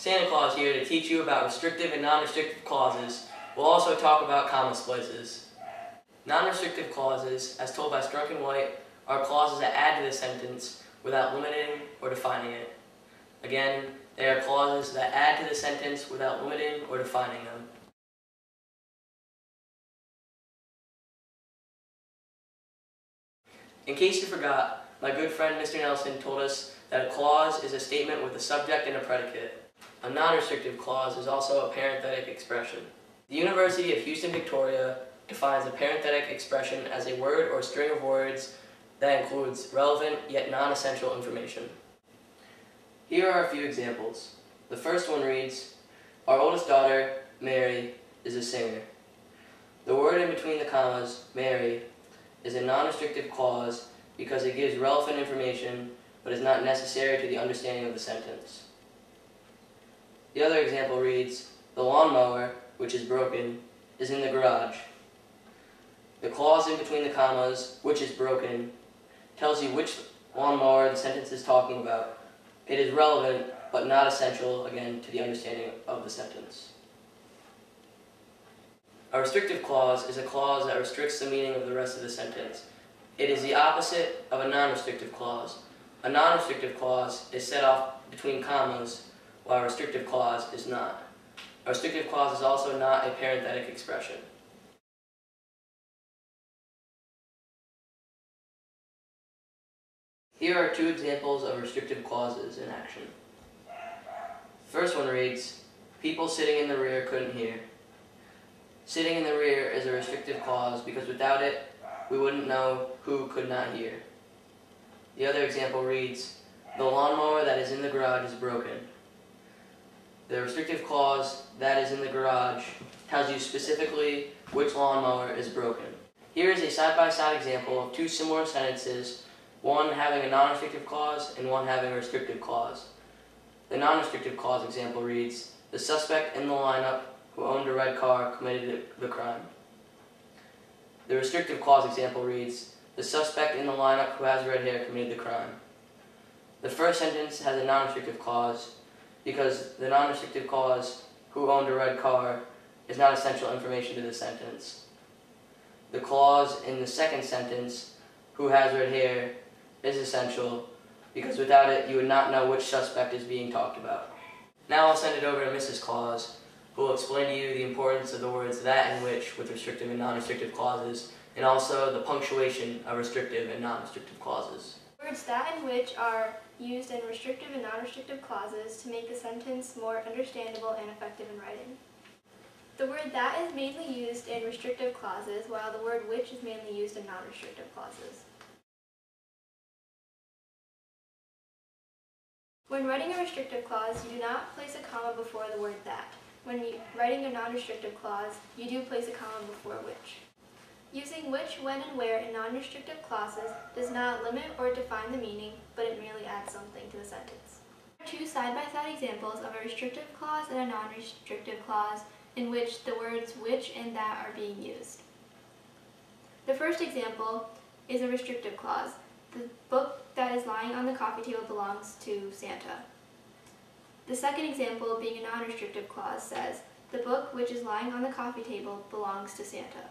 Santa Claus here to teach you about restrictive and non-restrictive clauses. We'll also talk about comma splices. Non-restrictive clauses, as told by Strunk and White, are clauses that add to the sentence without limiting or defining it. Again, they are clauses that add to the sentence without limiting or defining them. In case you forgot, my good friend Mr. Nelson told us that a clause is a statement with a subject and a predicate. A non-restrictive clause is also a parenthetic expression. The University of Houston, Victoria defines a parenthetic expression as a word or string of words that includes relevant yet non-essential information. Here are a few examples. The first one reads, "Our oldest daughter, Mary, is a singer." The word in between the commas, Mary, is a non-restrictive clause because it gives relevant information but is not necessary to the understanding of the sentence. The other example reads, "The lawnmower, which is broken, is in the garage." The clause in between the commas, "which is broken," tells you which lawnmower the sentence is talking about. It is relevant but not essential, again, to the understanding of the sentence. A restrictive clause is a clause that restricts the meaning of the rest of the sentence. It is the opposite of a non-restrictive clause. A non-restrictive clause is set off between commas, while a restrictive clause is not. A restrictive clause is also not a parenthetic expression. Here are two examples of restrictive clauses in action. The first one reads, "People sitting in the rear couldn't hear." Sitting in the rear is a restrictive clause because without it, we wouldn't know who could not hear. The other example reads, "The lawnmower that is in the garage is broken." The restrictive clause, "that is in the garage," tells you specifically which lawnmower is broken. Here is a side-by-side example of two similar sentences, one having a non-restrictive clause and one having a restrictive clause. The non-restrictive clause example reads, "The suspect in the lineup who owned a red car committed the crime." The restrictive clause example reads, "The suspect in the lineup who has red hair committed the crime." The first sentence has a non-restrictive clause because the non-restrictive clause, "who owned a red car," is not essential information to the sentence. The clause in the second sentence, "who has red hair," is essential because without it you would not know which suspect is being talked about. Now I'll send it over to Mrs. Claus, who will explain to you the importance of the words "that" and "which" with restrictive and non-restrictive clauses, and also the punctuation of restrictive and non-restrictive clauses. Words "that" and "which" are used in restrictive and non-restrictive clauses to make the sentence more understandable and effective in writing. The word "that" is mainly used in restrictive clauses, while the word "which" is mainly used in non-restrictive clauses. When writing a restrictive clause, you do not place a comma before the word "that." When writing a non-restrictive clause, you do place a comma before "which." Using which, when, and where in non-restrictive clauses does not limit or define the meaning, but it merely adds something to the sentence. There are two side-by-side examples of a restrictive clause and a non-restrictive clause in which the words "which" and "that" are being used. The first example is a restrictive clause. The book that is lying on the coffee table belongs to Santa. The second example, being a non-restrictive clause, says, "The book which is lying on the coffee table belongs to Santa."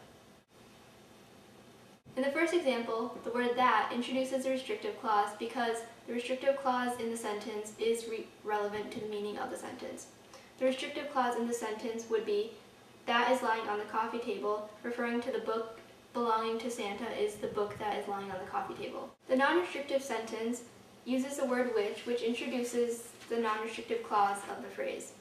In the first example, the word "that" introduces a restrictive clause because the restrictive clause in the sentence is relevant to the meaning of the sentence. The restrictive clause in the sentence would be, "That is lying on the coffee table," referring to the book belonging to Santa is the book that is lying on the coffee table. The non-restrictive sentence uses the word which introduces the non-restrictive clause of the phrase.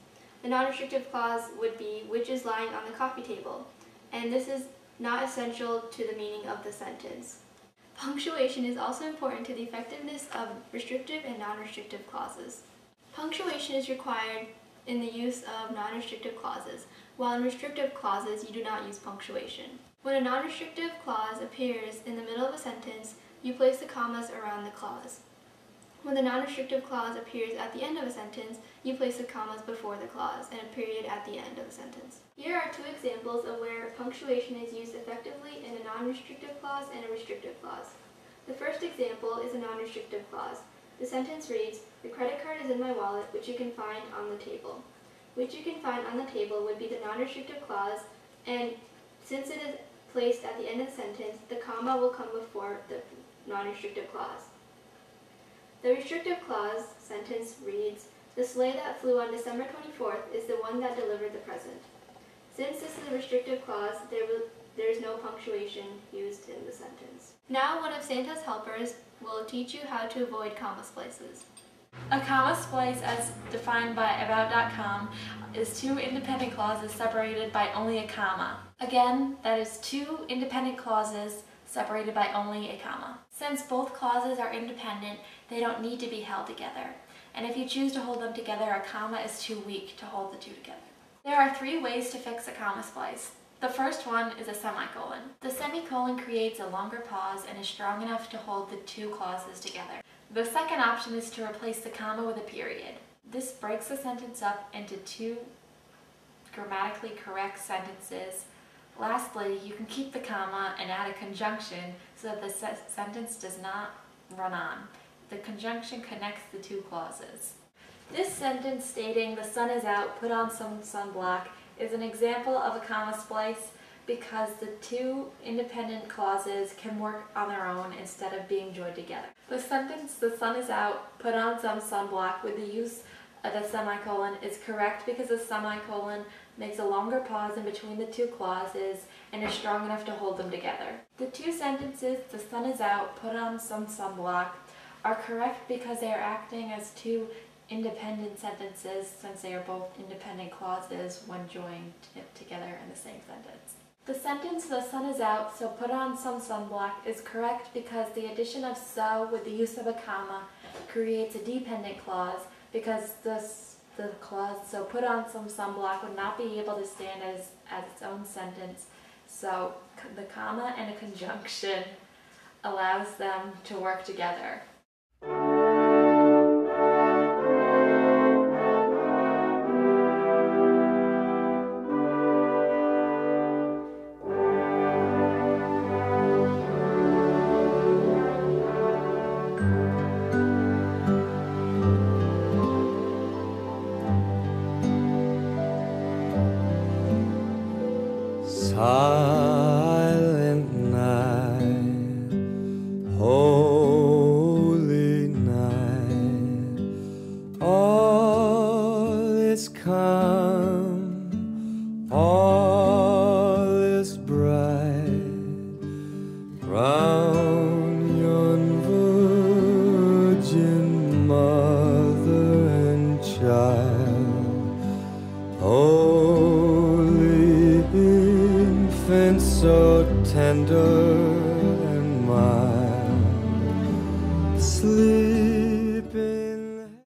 The non-restrictive clause would be, "which is lying on the coffee table," and this is not essential to the meaning of the sentence. Punctuation is also important to the effectiveness of restrictive and non-restrictive clauses. Punctuation is required in the use of non-restrictive clauses, while in restrictive clauses you do not use punctuation. When a non-restrictive clause appears in the middle of a sentence, you place the commas around the clause. When the non-restrictive clause appears at the end of a sentence, you place the commas before the clause and a period at the end of the sentence. Here are two examples of where punctuation is used effectively in a non-restrictive clause and a restrictive clause. The first example is a non-restrictive clause. The sentence reads, "The credit card is in my wallet, which you can find on the table." Which you can find on the table would be the non-restrictive clause, and since it is placed at the end of the sentence, the comma will come before the non-restrictive clause. The restrictive clause sentence reads, "The sleigh that flew on December 24th is the one that delivered the present." Since this is a restrictive clause, there is no punctuation used in the sentence. Now one of Santa's helpers will teach you how to avoid comma splices. A comma splice, as defined by About.com, is two independent clauses separated by only a comma. Again, that is two independent clauses separated by only a comma. Since both clauses are independent, they don't need to be held together. And if you choose to hold them together, a comma is too weak to hold the two together. There are three ways to fix a comma splice. The first one is a semicolon. The semicolon creates a longer pause and is strong enough to hold the two clauses together. The second option is to replace the comma with a period. This breaks the sentence up into two grammatically correct sentences. Lastly, you can keep the comma and add a conjunction so that the sentence does not run on. The conjunction connects the two clauses. This sentence stating "the sun is out, put on some sunblock" is an example of a comma splice because the two independent clauses can work on their own instead of being joined together. The sentence "the sun is out, put on some sunblock" with the use of the semicolon is correct because the semicolon makes a longer pause in between the two clauses and is strong enough to hold them together. The two sentences "the sun is out, put on some sunblock" are correct because they are acting as two independent sentences since they are both independent clauses when joined together in the same sentence. The sentence "the sun is out, so put on some sunblock" is correct because the addition of "so" with the use of a comma creates a dependent clause because the clause "so put on some sunblock" would not be able to stand as its own sentence, so the comma and a conjunction allows them to work together. Silent night, holy night, all is calm, all is bright, round yon virgin mother and child, holy infant, so tender and mild, sleep